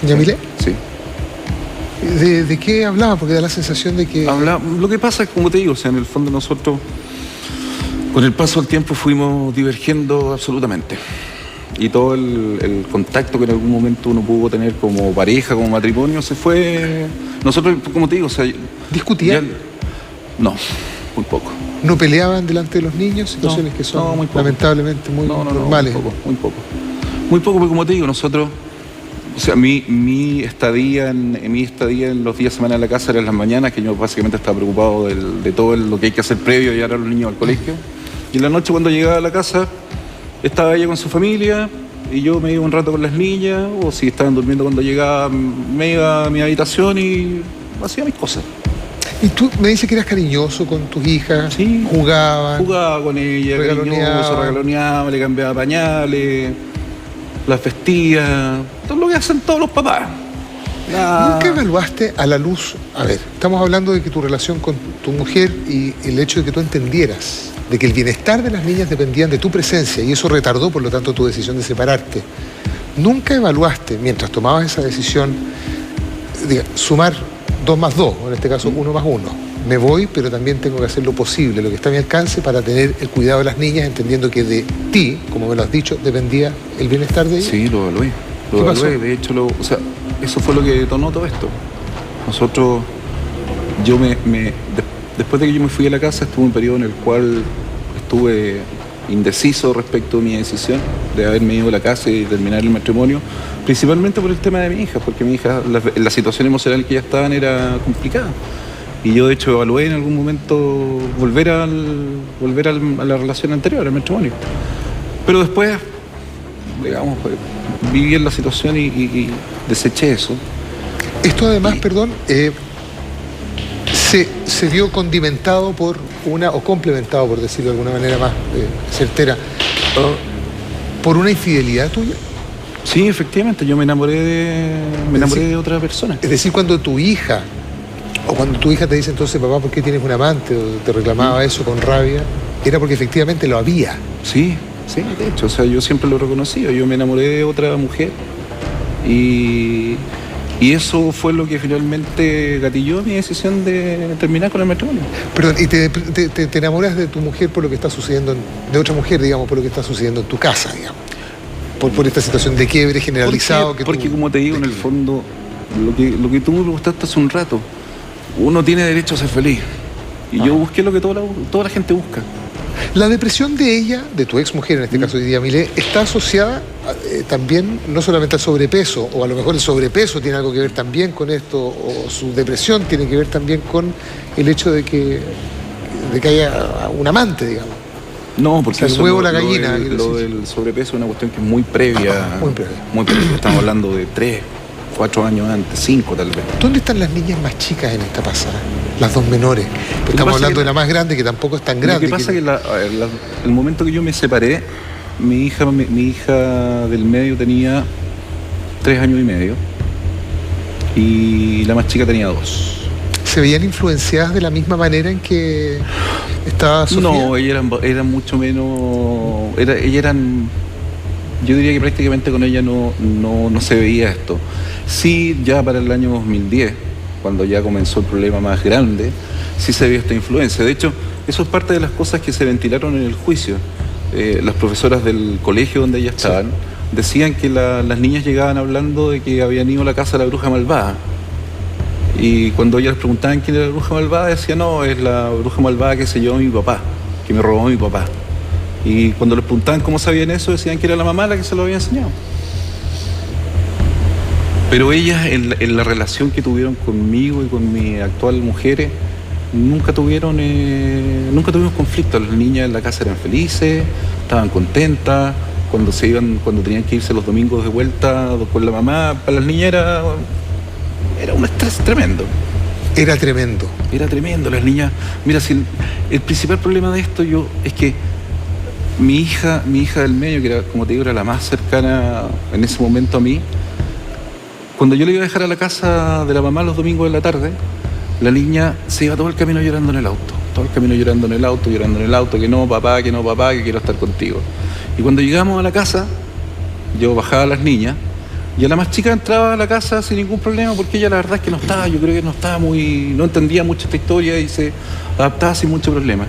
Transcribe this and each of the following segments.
¿Yamile? Sí. ¿De qué hablaba? Porque da la sensación de que... Lo que pasa es, como te digo, o sea, en el fondo nosotros, con el paso del tiempo, fuimos divergiendo absolutamente. Y todo el contacto que en algún momento uno pudo tener como pareja, como matrimonio, se fue... Nosotros, como te digo, o sea... ¿Discutían? No, muy poco. ¿No peleaban delante de los niños? Situaciones que son lamentablemente muy normales. Muy poco. Muy poco, porque como te digo, nosotros... O sea, mi estadía en los días de semana en la casa era en las mañanas, que yo básicamente estaba preocupado de todo lo que hay que hacer previo y llevar a los niños al colegio. Y en la noche, cuando llegaba a la casa, estaba ella con su familia y yo me iba un rato con las niñas, o si estaban durmiendo cuando llegaba, me iba a mi habitación y hacía mis cosas. ¿Y tú me dices que eras cariñoso con tus hijas? Sí. Jugaba con ella, cariñoso, regaloneaba, le cambiaba pañales, las vestía, todo lo que hacen todos los papás. ¿Nunca evaluaste a la luz? A ver, estamos hablando de que tu relación con tu mujer y el hecho de que tú entendieras de que el bienestar de las niñas dependían de tu presencia y eso retardó, por lo tanto, tu decisión de separarte. ¿Nunca evaluaste, mientras tomabas esa decisión, sumar 2 más 2, o en este caso 1 más 1? Me voy, pero también tengo que hacer lo posible, lo que está a mi alcance, para tener el cuidado de las niñas, entendiendo que de ti, como me lo has dicho, dependía el bienestar de ellas. Sí, lo evalué. ¿Qué pasó? De hecho, eso fue lo que detonó todo esto. Nosotros, después de que yo me fui a la casa, estuve un periodo en el cual estuve indeciso respecto a mi decisión de haberme ido a la casa y terminar el matrimonio, principalmente por el tema de mi hija, porque mi hija, la situación emocional en que ella estaba era complicada. Y yo, de hecho, evalué en algún momento volver a la relación anterior, al matrimonio. Pero después, digamos, viví en la situación y deseché eso. Esto además, se vio condimentado por o complementado, por decirlo de alguna manera más certera, por una infidelidad tuya. Sí, efectivamente, yo me enamoré de otra persona. Es decir, cuando tu hija te dice entonces, papá, ¿por qué tienes un amante? O te reclamaba eso con rabia, era porque efectivamente lo había. Sí, de hecho, o sea, yo siempre lo he reconocido, yo me enamoré de otra mujer y eso fue lo que finalmente gatilló mi decisión de terminar con el matrimonio. Perdón, ¿y te enamoras de tu mujer por lo que está sucediendo, de otra mujer, digamos, por lo que está sucediendo en tu casa, digamos? Por esta situación de quiebre generalizado. Porque como te digo, en el fondo, lo que tú me preguntaste hace un rato, uno tiene derecho a ser feliz. Y yo busqué lo que toda la gente busca. La depresión de ella, de tu ex mujer, en este caso de Yamile, está asociada también no solamente al sobrepeso, o a lo mejor el sobrepeso tiene algo que ver también con esto, o su depresión tiene que ver también con el hecho de que haya un amante, digamos. No, porque o sea, el huevo, la gallina. Lo del sobrepeso es una cuestión que es muy previa. Muy previa. Muy previa. Estamos hablando de 3, 4 años antes, 5 tal vez. ¿Dónde están las niñas más chicas en esta pasada? Las 2 menores. Estamos hablando de la más grande, que tampoco es tan grande. Lo que pasa es que el momento que yo me separé, mi hija del medio tenía 3 años y medio y la más chica tenía 2. ¿Se veían influenciadas de la misma manera en que estaba Sofía? No, ellas eran mucho menos... Yo diría que prácticamente con ella no se veía esto. Sí, ya para el año 2010, cuando ya comenzó el problema más grande, sí se vio esta influencia. De hecho, eso es parte de las cosas que se ventilaron en el juicio. Las profesoras del colegio donde ellas estaban decían que las niñas llegaban hablando de que habían ido a la casa de la bruja malvada. Y cuando ellas les preguntaban quién era la bruja malvada, decían, no, es la bruja malvada que se llevó a mi papá, que me robó a mi papá. Y cuando les preguntaban cómo sabían eso, decían que era la mamá la que se lo había enseñado. Pero ellas, en la relación que tuvieron conmigo y con mi actual mujer, nunca tuvimos conflictos. Las niñas en la casa eran felices, estaban contentas. Cuando tenían que irse los domingos de vuelta con la mamá, para las niñas era un estrés tremendo. Era tremendo. Era tremendo. Las niñas... Mira, el principal problema de esto es que mi hija del medio, que era, como te digo, era la más cercana en ese momento a mí, cuando yo le iba a dejar a la casa de la mamá los domingos de la tarde, la niña se iba todo el camino llorando en el auto. Todo el camino llorando en el auto, que no, papá, que quiero estar contigo. Y cuando llegamos a la casa, yo bajaba a las niñas, Y a la más chica entraba a la casa sin ningún problema porque ella la verdad es que no estaba, yo creo que no estaba no entendía mucho esta historia y se adaptaba sin mucho problema.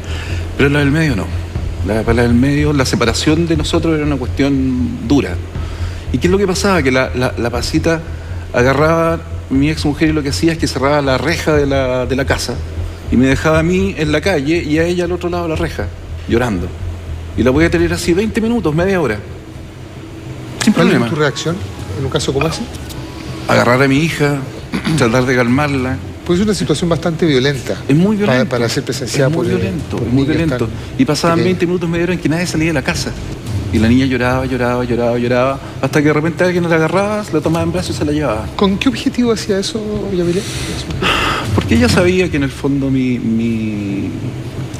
Pero la del medio no. Para la del medio, la separación de nosotros era una cuestión dura. ¿Y qué es lo que pasaba? Que la Pasita agarraba mi ex mujer y lo que hacía es que cerraba la reja de la casa y me dejaba a mí en la calle y a ella al otro lado de la reja, llorando. Y la podía tener así 20 minutos, media hora. Sin problema. ¿Cuál es tu reacción en un caso como ese? Agarrar a mi hija, tratar de calmarla. Pues es una situación bastante violenta. Es muy violento. Para ser presenciada es muy por violento, por muy niños violento. tan Y pasaban pequeños. 20 minutos, media hora en que nadie salía de la casa. Y la niña lloraba, hasta que de repente alguien la agarraba, la tomaba en brazos y se la llevaba. ¿Con qué objetivo hacía eso, Yamile? Porque ella sabía que en el fondo mi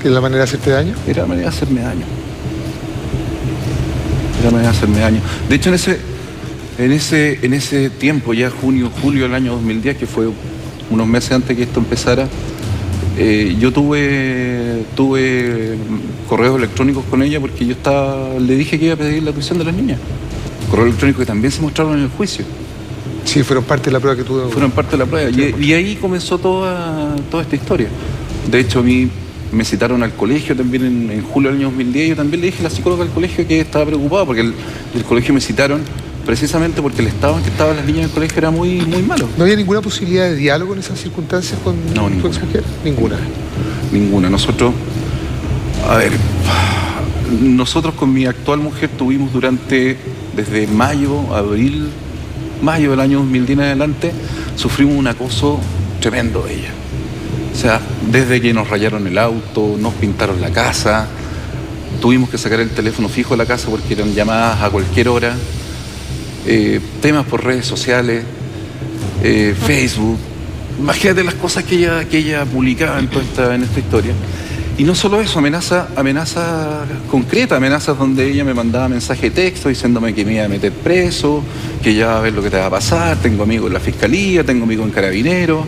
¿Que es la manera de hacerte daño? era la manera de hacerme daño. Era la manera de hacerme daño. De hecho, en ese tiempo, ya julio del año 2010, que fue unos meses antes que esto empezara, yo tuve correos electrónicos con ella porque le dije que iba a pedir la tuición de las niñas. Correos electrónicos que también se mostraron en el juicio. Sí, fueron parte de la prueba que tú... Fueron parte de la prueba. Y ahí comenzó toda esta historia. De hecho, a mí me citaron al colegio también en julio del año 2010. Yo también le dije a la psicóloga del colegio que estaba preocupada porque del colegio me citaron precisamente porque el estado en que estaban las niñas en el colegio era muy, muy malo. ¿No había ninguna posibilidad de diálogo en esas circunstancias con tu exmujer? Ninguna. Ninguna. Nosotros con mi actual mujer tuvimos desde mayo del año 2010 en adelante, sufrimos un acoso tremendo de ella. O sea, desde que nos rayaron el auto, nos pintaron la casa, tuvimos que sacar el teléfono fijo de la casa porque eran llamadas a cualquier hora, temas por redes sociales, Facebook. Imagínate las cosas que ella publicaba en esta historia. Y no solo eso, amenazas concretas, amenazas donde ella me mandaba mensaje de texto diciéndome que me iba a meter preso, que ya va a ver lo que te va a pasar, tengo amigos en la fiscalía, tengo amigos en Carabineros.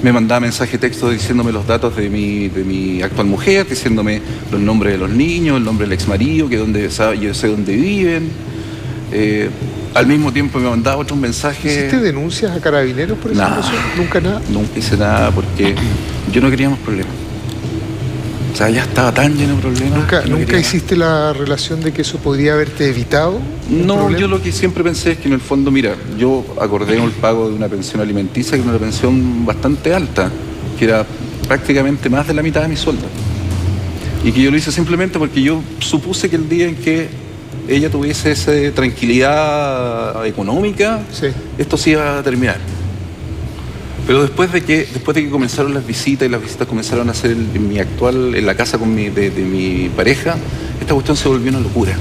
Me mandaba mensaje de texto diciéndome los datos de mi actual mujer, diciéndome los nombres de los niños, el nombre del exmarido, yo sé dónde viven. Al mismo tiempo me mandaba otros mensajes. ¿Hiciste denuncias a Carabineros por esa situación? ¿Nunca nada? Nunca hice nada porque yo no quería más problemas. O sea, ya estaba tan lleno de problemas. ¿Nunca hiciste la relación de que eso podría haberte evitado? No, yo lo que siempre pensé es que en el fondo, mira, yo acordé el pago de una pensión alimenticia, que era una pensión bastante alta, que era prácticamente más de la mitad de mi sueldo. Y que yo lo hice simplemente porque yo supuse que el día en que ella tuviese esa tranquilidad económica, sí, esto se iba a terminar. Pero después de que comenzaron las visitas y las visitas comenzaron a hacer en la casa de mi pareja, esta cuestión se volvió una locura.